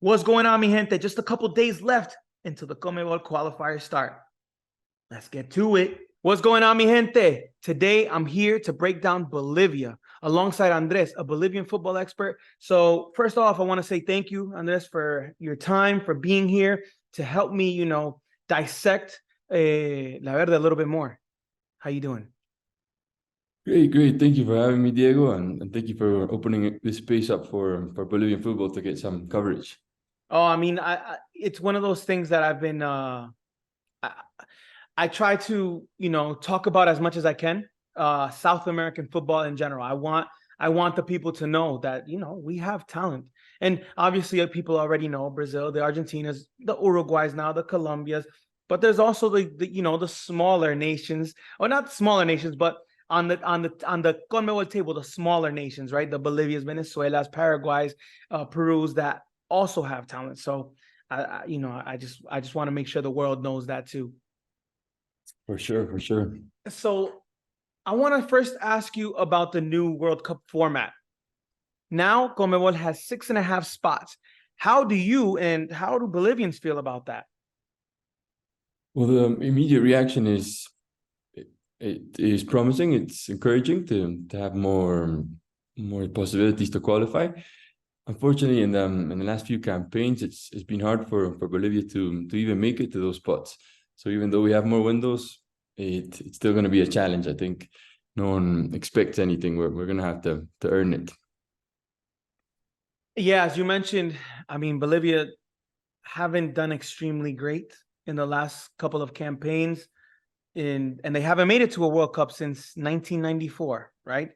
What's going on, mi gente? Just a couple days left until the CONMEBOL qualifiers start. Let's get to it. What's going on, mi gente? Today, I'm here to break down Bolivia alongside Andres, a Bolivian football expert. So first off, I want to say thank you, Andres, for your time, for being here to help me, dissect La Verde a little bit more. How you doing? Great. Thank you for having me, Diego, and thank you for opening this space up for Bolivian football to get some coverage. Oh, I mean, it's one of those things that I've been I try to, talk about as much as I can, South American football in general. I want the people to know that, we have talent. And obviously people already know Brazil, the Argentinas, the Uruguays now, the Colombias, but there's also the smaller nations, or not smaller nations, but on the CONMEBOL table, the smaller nations, right? The Bolivias, Venezuelas, Paraguays, Perus that also have talent. So I just want to make sure the world knows that too. For sure. So I want to first ask you about the new World Cup format. Now CONMEBOL has 6.5 spots. How do Bolivians feel about that? Well, the immediate reaction is it is promising. It's encouraging to have more possibilities to qualify. Unfortunately, in the last few campaigns, it's been hard for Bolivia to even make it to those spots. So even though we have more windows, it's still going to be a challenge. I think no one expects anything. We're going to have to earn it. Yeah, as you mentioned, I mean, Bolivia haven't done extremely great in the last couple of campaigns, and they haven't made it to a World Cup since 1994, right?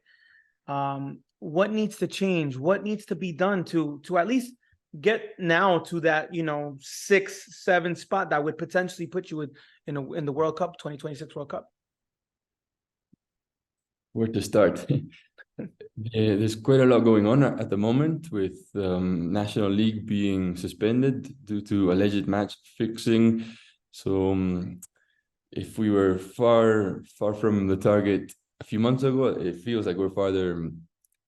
What needs to change? What needs to be done to at least get now to that 6-7 spot that would potentially put you in the World Cup 2026 World Cup? Where to start? There's quite a lot going on at the moment, with National League being suspended due to alleged match fixing. So if we were far from the target a few months ago, it feels like we're farther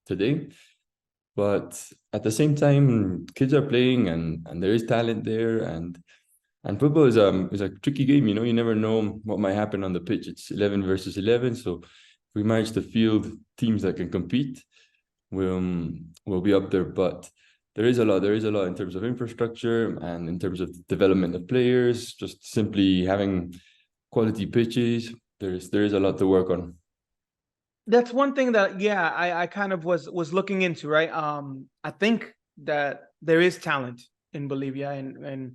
today. But at the same time, kids are playing, and there is talent there, and football is a tricky game. You never know what might happen on the pitch. It's 11 versus 11, so if we manage to field teams that can compete, we'll be up there. But there is a lot in terms of infrastructure and in terms of development of players. Just simply having quality pitches, there is a lot to work on. That's one thing that, I kind of was looking into, right? I think that there is talent in Bolivia, and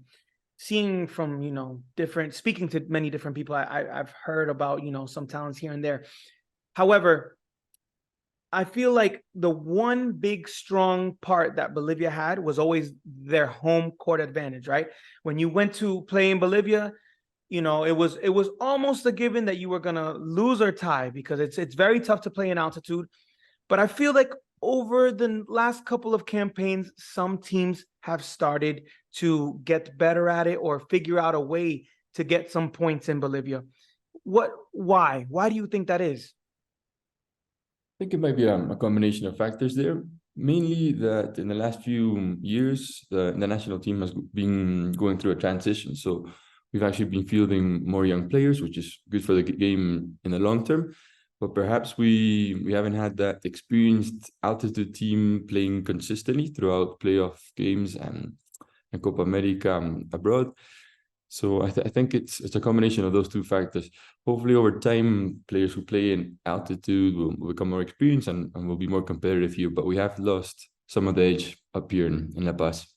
seeing from, speaking to many different people, I've heard about, some talents here and there. However, I feel like the one big strong part that Bolivia had was always their home court advantage, right? When you went to play in Bolivia, it was almost a given that you were gonna lose or tie, because it's very tough to play in altitude. But I feel like over the last couple of campaigns, some teams have started to get better at it or figure out a way to get some points in Bolivia. Why do you think that is? I think it might be a combination of factors there. Mainly that in the last few years, the national team has been going through a transition. So we've actually been fielding more young players, which is good for the game in the long term. But perhaps we haven't had that experienced altitude team playing consistently throughout playoff games and Copa America abroad. So I think it's a combination of those two factors. Hopefully, over time, players who play in altitude will become more experienced and will be more competitive here. But we have lost some of the edge up here in La Paz.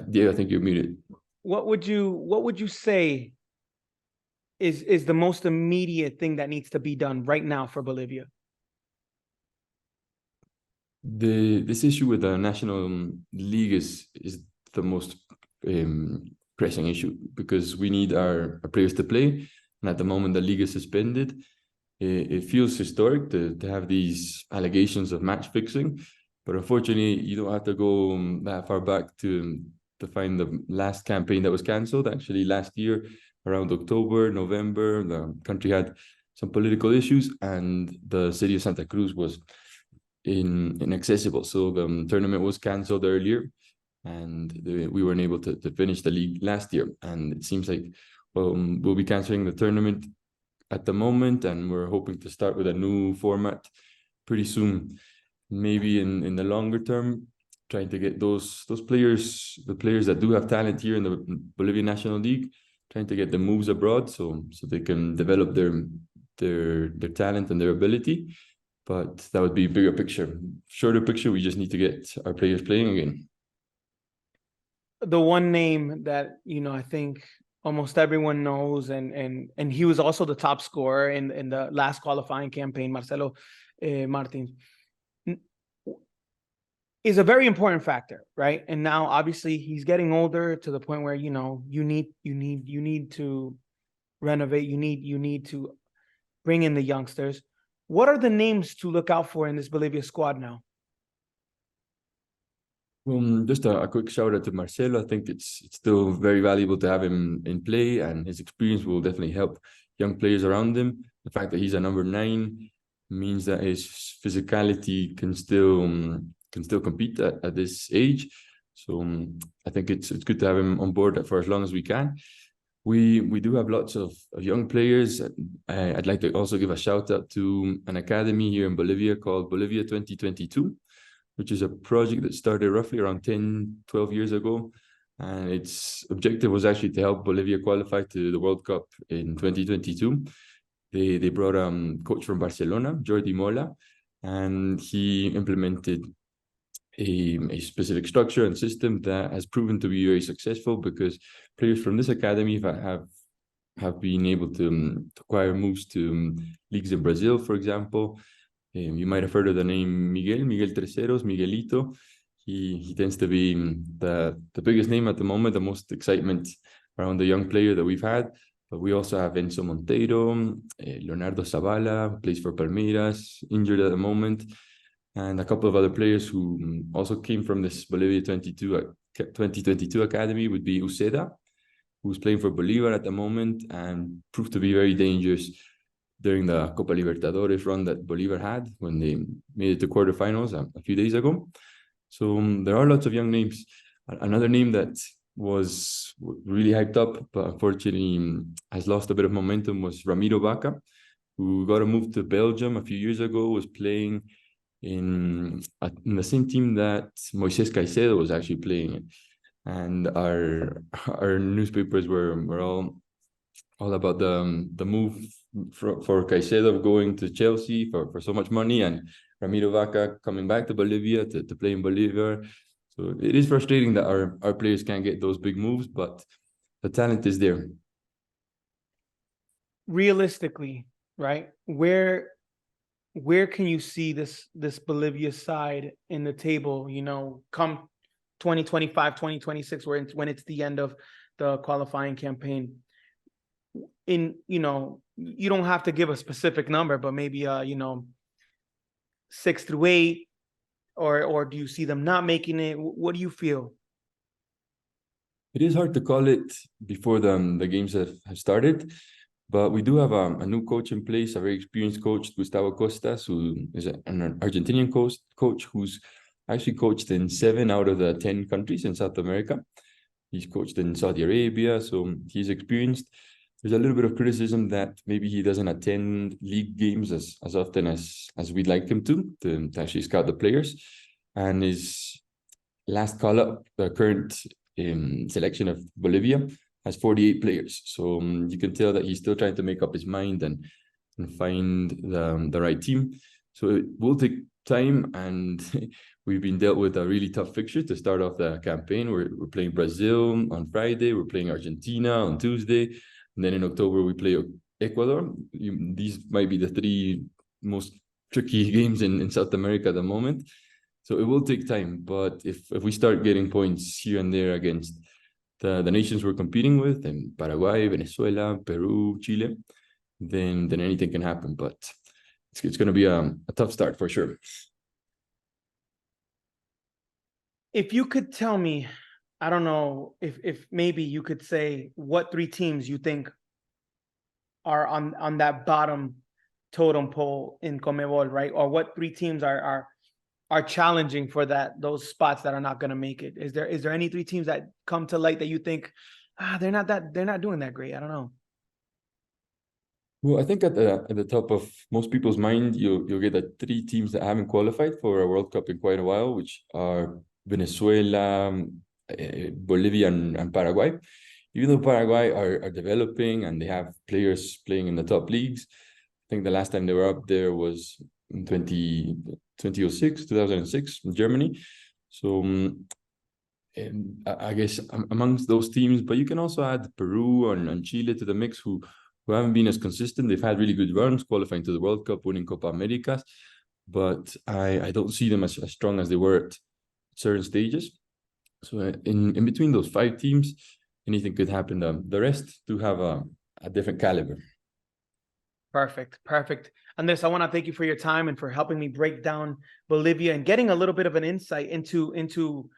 Diego, I think you're muted. What would you say is the most immediate thing that needs to be done right now for Bolivia? This issue with the national league is the most pressing issue, because we need our players to play, and at the moment the league is suspended. It feels historic to have these allegations of match fixing, but unfortunately you don't have to go that far back to find the last campaign that was cancelled. Actually, last year around October, November, the country had some political issues, and the city of Santa Cruz was inaccessible. So the tournament was canceled earlier, and we weren't able to finish the league last year. And it seems like we'll be canceling the tournament at the moment, and we're hoping to start with a new format pretty soon. Maybe in the longer term, trying to get those players, the players that do have talent here in the Bolivian National League, trying to get the moves abroad so they can develop their talent and their ability. But that would be bigger picture. Shorter picture, we just need to get our players playing again. The one name that, you know, I think almost everyone knows, and he was also the top scorer in the last qualifying campaign, Marcelo Martins, is a very important factor, right? And now obviously he's getting older to the point where, you know, you need to renovate, you need to bring in the youngsters. What are the names to look out for in this Bolivia squad now? Just a quick shout out to Marcelo. I think it's still very valuable to have him in play, and his experience will definitely help young players around him. The fact that he's a number 9 means that his physicality can still compete at this age. So I think it's good to have him on board for as long as we can. We do have lots of young players. I'd like to also give a shout out to an academy here in Bolivia called Bolivia 2022, which is a project that started roughly around 10-12 years ago. And its objective was actually to help Bolivia qualify to the World Cup in 2022. They brought a coach from Barcelona, Jordi Mola, and he implemented a specific structure and system that has proven to be very successful, because players from this academy have been able to acquire moves to leagues in Brazil, for example. You might have heard of the name Miguel Terceros, Miguelito. He tends to be the biggest name at the moment, the most excitement around the young player that we've had. But we also have Enzo Monteiro, Leonardo Zavala, who plays for Palmeiras, injured at the moment, and a couple of other players who also came from this Bolivia 2022 academy would be Uceda, who's playing for Bolivar at the moment and proved to be very dangerous during the Copa Libertadores run that Bolivar had when they made it to quarterfinals a few days ago. So there are lots of young names. Another name that was really hyped up, but unfortunately has lost a bit of momentum, was Ramiro Vaca, who got a move to Belgium a few years ago, was playing in the same team that Moises Caicedo was actually playing in. And our newspapers were all about the move for Caicedo going to Chelsea for so much money, and Ramiro Vaca coming back to Bolivia to play in Bolivia. So it is frustrating that our players can't get those big moves, but the talent is there. Realistically, right? Where can you see this Bolivia side in the table, you know, come 2025, 2026, when it's the end of the qualifying campaign? In, you know, you don't have to give a specific number, but maybe you know, 6 through 8, or do you see them not making it? What do you feel? It is hard to call it before the games have started, but we do have a new coach in place, a very experienced coach, Gustavo Costas, who is an Argentinian coach who's actually coached in 7 out of the 10 countries in South America. He's coached in Saudi Arabia, so he's experienced. There's a little bit of criticism that maybe he doesn't attend league games as often as we'd like him to actually scout the players. And his last call-up, the current selection of Bolivia, has 48 players. So you can tell that he's still trying to make up his mind and find the right team. So it will take time, and we've been dealt with a really tough fixture to start off the campaign. We're playing Brazil on Friday, we're playing Argentina on Tuesday, and then in October we play Ecuador. These might be the 3 most tricky games in South America at the moment. So it will take time, but if we start getting points here and there against the nations we're competing with, in Paraguay, Venezuela, Peru, Chile, then anything can happen. But it's going to be a tough start for sure. If you could tell me, I don't know if maybe you could say what 3 teams you think are on that bottom totem pole in CONMEBOL, right? Or what three teams are challenging for those spots that are not going to make it? Is there any three teams that come to light that you think they're not doing that great? I don't know. Well, I think at the top of most people's mind, you'll get the three teams that haven't qualified for a World Cup in quite a while, which are Venezuela, Bolivia, and Paraguay. Even though Paraguay are developing and they have players playing in the top leagues, I think the last time they were up there was in 2006 in Germany. So I guess amongst those teams, but you can also add Peru and Chile to the mix, who haven't been as consistent. They've had really good runs qualifying to the World Cup, winning Copa Americas, but I don't see them as strong as they were at certain stages. So in between those five teams, anything could happen. The rest do have a different caliber. Perfect. Andres, I want to thank you for your time and for helping me break down Bolivia and getting a little bit of an insight into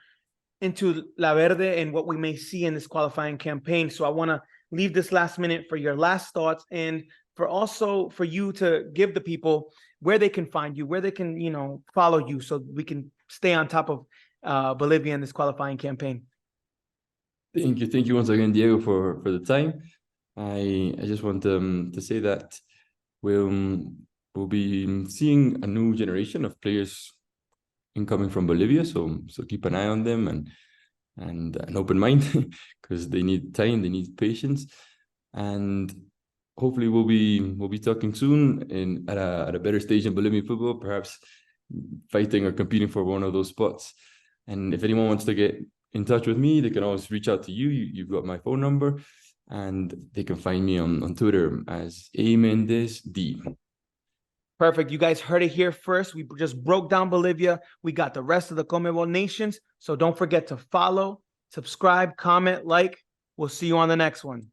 La Verde and what we may see in this qualifying campaign. So I want to leave this last minute for your last thoughts and for you to give the people where they can find you, where they can, follow you so we can stay on top of Bolivia in this qualifying campaign. Thank you once again, Diego, for the time. I just want to say that we'll be seeing a new generation of players incoming from Bolivia, so keep an eye on them and an open mind, because they need time, they need patience, and hopefully we'll be talking soon at a better stage in Bolivian football, perhaps fighting or competing for one of those spots. And if anyone wants to get in touch with me, they can always reach out to you. You've got my phone number, and they can find me on Twitter as @mendezd. Perfect. You guys heard it here first. We just broke down Bolivia. We got the rest of the CONMEBOL nations. So don't forget to follow, subscribe, comment, like. We'll see you on the next one.